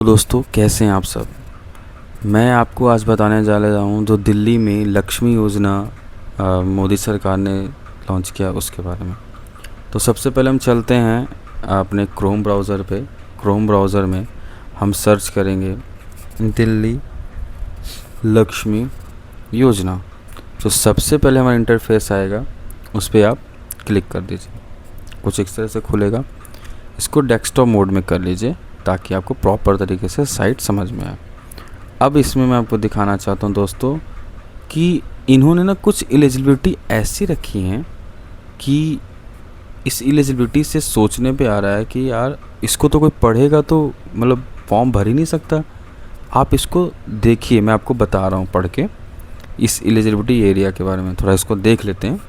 दोस्तों, कैसे हैं आप सब। मैं आपको आज बताने जा रहा हूँ जो दिल्ली में लक्ष्मी योजना मोदी सरकार ने लॉन्च किया उसके बारे में। तो सबसे पहले हम चलते हैं अपने क्रोम ब्राउज़र पे। क्रोम ब्राउज़र में हम सर्च करेंगे दिल्ली लक्ष्मी योजना। तो सबसे पहले हमारा इंटरफेस आएगा, उस पर आप क्लिक कर दीजिए। कुछ इस तरह से खुलेगा। इसको डेस्कटॉप मोड में कर लीजिए ताकि आपको प्रॉपर तरीके से साइट समझ में आए। अब इसमें मैं आपको दिखाना चाहता हूँ दोस्तों कि इन्होंने ना कुछ एलिजिबिलिटी ऐसी रखी हैं कि इस एलिजिबिलिटी से सोचने पे आ रहा है कि यार इसको तो कोई पढ़ेगा तो मतलब फॉर्म भर ही नहीं सकता। आप इसको देखिए, मैं आपको बता रहा हूँ पढ़ के इस एलिजिबिलिटी एरिया के बारे में। थोड़ा इसको देख लेते हैं।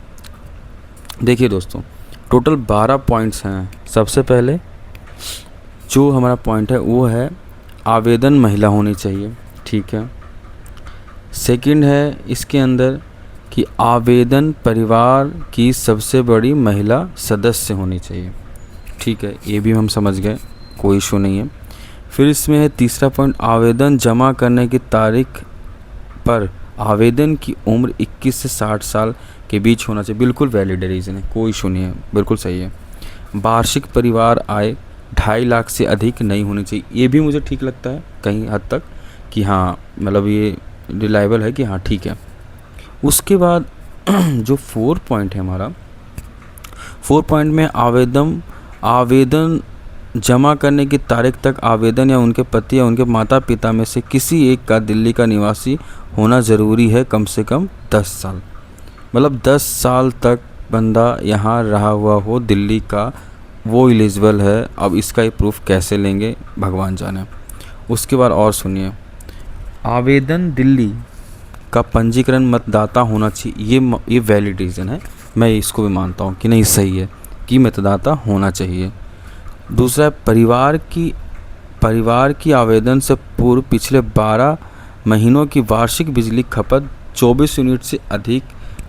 देखिए दोस्तों, टोटल 12 पॉइंट्स हैं। सबसे पहले जो हमारा पॉइंट है वो है आवेदन महिला होनी चाहिए, ठीक है। सेकंड है इसके अंदर कि आवेदन परिवार की सबसे बड़ी महिला सदस्य होनी चाहिए, ठीक है। ये भी हम समझ गए, कोई इशू नहीं है। फिर इसमें है तीसरा पॉइंट, आवेदन जमा करने की तारीख पर आवेदन की उम्र 21 से 60 साल के बीच होना चाहिए। बिल्कुल वैलिड रीज़न है, कोई इशू नहीं है, बिल्कुल सही है। वार्षिक परिवार आय 2.5 लाख से अधिक नहीं होनी चाहिए। ये भी मुझे ठीक लगता है कहीं हद तक कि हाँ, मतलब ये रिलायबल है कि हाँ ठीक है। उसके बाद जो 4 पॉइंट है हमारा, 4 पॉइंट में आवेदन जमा करने की तारीख तक आवेदन या उनके पति या उनके माता पिता में से किसी एक का दिल्ली का निवासी होना ज़रूरी है, कम से कम 10 साल। मतलब 10 साल तक बंदा यहाँ रहा हुआ हो दिल्ली का, वो एलिजिबल है। अब इसका ये प्रूफ कैसे लेंगे भगवान जाने। उसके बाद और सुनिए, आवेदन दिल्ली का पंजीकरण मतदाता होना चाहिए। ये वैलिड रीज़न है, मैं इसको भी मानता हूँ कि नहीं सही है कि मतदाता होना चाहिए। दूसरा है परिवार की आवेदन से पूर्व पिछले 12 महीनों की वार्षिक बिजली खपत 24 यूनिट से अधिक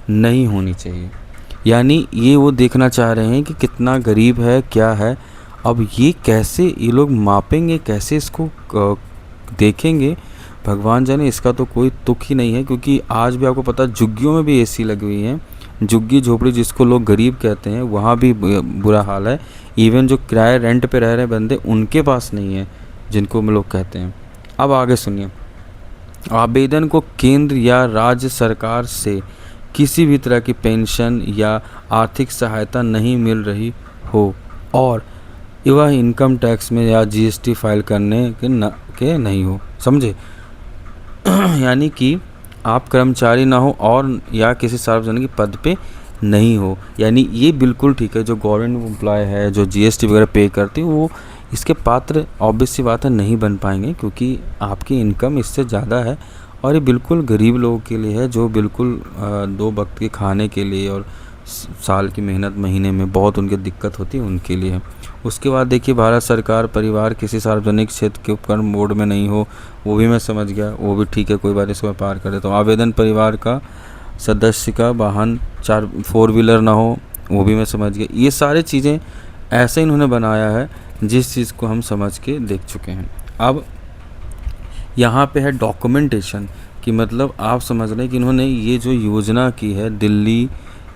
नहीं होनी चाहिए। यानी ये वो देखना चाह रहे हैं कि कितना गरीब है, क्या है। अब ये कैसे ये लोग मापेंगे, कैसे इसको देखेंगे भगवान जाने। इसका तो कोई तुक ही नहीं है, क्योंकि आज भी आपको पता है झुग्गियों में भी एसी लगी हुई हैं। झुग्गी झोपड़ी जिसको लोग गरीब कहते हैं, वहाँ भी बुरा हाल है। इवन जो किराए रेंट पे रह रहे बंदे, उनके पास नहीं है, जिनको हम लोग कहते हैं। अब आगे सुनिए, आवेदन को केंद्र या राज्य सरकार से किसी भी तरह की पेंशन या आर्थिक सहायता नहीं मिल रही हो और वह इनकम टैक्स में या जीएसटी फाइल करने के नहीं हो, समझे। यानी कि आप कर्मचारी ना हो और या किसी सार्वजनिक पद पे नहीं हो। यानी ये बिल्कुल ठीक है। जो गवर्नमेंट एम्प्लॉय है, जो जीएसटी वगैरह पे करती है, वो इसके पात्र ऑब्वियस सी बात है नहीं बन पाएंगे, क्योंकि आपकी इनकम इससे ज़्यादा है। और ये बिल्कुल गरीब लोगों के लिए है, जो बिल्कुल 2 वक्त के खाने के लिए और साल की मेहनत महीने में बहुत उनकी दिक्कत होती है, उनके लिए है। उसके बाद देखिए, भारत सरकार परिवार किसी सार्वजनिक क्षेत्र के उपकरण मोड में नहीं हो, वो भी मैं समझ गया, वो भी ठीक है, कोई बात, इसको मैं पार कर देता हूँ। आवेदन परिवार का सदस्य का वाहन 4 व्हीलर ना हो, वो भी मैं समझ गया। ये सारी चीज़ें ऐसे इन्होंने बनाया है जिस चीज़ को हम समझ के देख चुके हैं। अब यहाँ पे है डॉक्यूमेंटेशन कि मतलब आप समझ रहे हैं कि इन्होंने ये जो योजना की है दिल्ली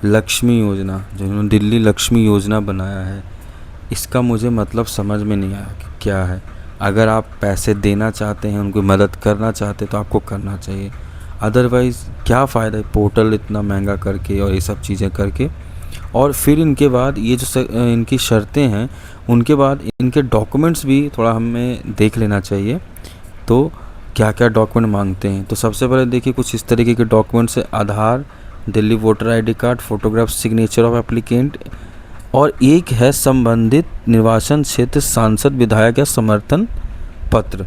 लक्ष्मी योजना, जो इन्होंने दिल्ली लक्ष्मी योजना बनाया है, इसका मुझे मतलब समझ में नहीं आया कि क्या है। अगर आप पैसे देना चाहते हैं, उनको मदद करना चाहते हैं, तो आपको करना चाहिए। अदरवाइज़ क्या फ़ायदा है पोर्टल इतना महंगा करके और ये सब चीज़ें करके। और फिर इनके बाद ये जो इनकी शर्तें हैं, उनके बाद इनके डॉक्यूमेंट्स भी थोड़ा हमें देख लेना चाहिए। तो क्या क्या डॉक्यूमेंट मांगते हैं, तो सबसे पहले देखिए कुछ इस तरीके के डॉक्यूमेंट्स है। Aadhaar, Delhi voter ID card, photograph, signature of applicant, और एक है संबंधित निर्वाचन क्षेत्र सांसद विधायक या समर्थन पत्र,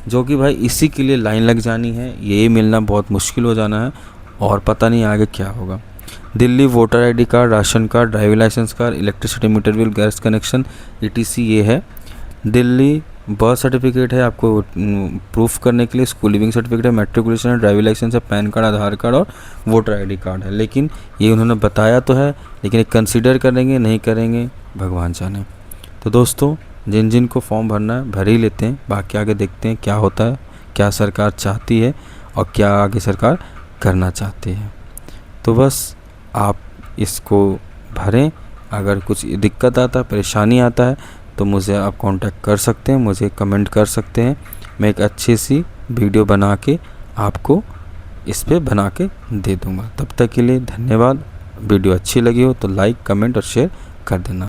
जो कि भाई इसी के लिए लाइन लग जानी है, ये मिलना बहुत मुश्किल हो जाना है और पता नहीं आगे क्या होगा। Delhi voter ID card, ration card, driving licence card, electricity meter bill, gas connection, ETC ये है। दिल्ली बर्थ सर्टिफिकेट है आपको प्रूफ करने के लिए, स्कूल लिविंग सर्टिफिकेट है, मैट्रिकुलेशन है, ड्राइविंग लाइसेंस है, पैन कार्ड, आधार कार्ड और वोटर आईडी कार्ड है। लेकिन ये उन्होंने बताया तो है, लेकिन कंसीडर करेंगे नहीं करेंगे भगवान जाने। तो दोस्तों, जिन जिन को फॉर्म भरना है भर ही लेते हैं, बाकी आगे देखते हैं क्या होता है, क्या सरकार चाहती है और क्या आगे सरकार करना चाहती है। तो बस आप इसको भरें। अगर कुछ दिक्कत आता है, परेशानी आता है तो मुझे आप कांटेक्ट कर सकते हैं, मुझे कमेंट कर सकते हैं। मैं एक अच्छी सी वीडियो बना के आपको इस पे बना के दे दूँगा। तब तक के लिए धन्यवाद। वीडियो अच्छी लगी हो तो लाइक, कमेंट और शेयर कर देना।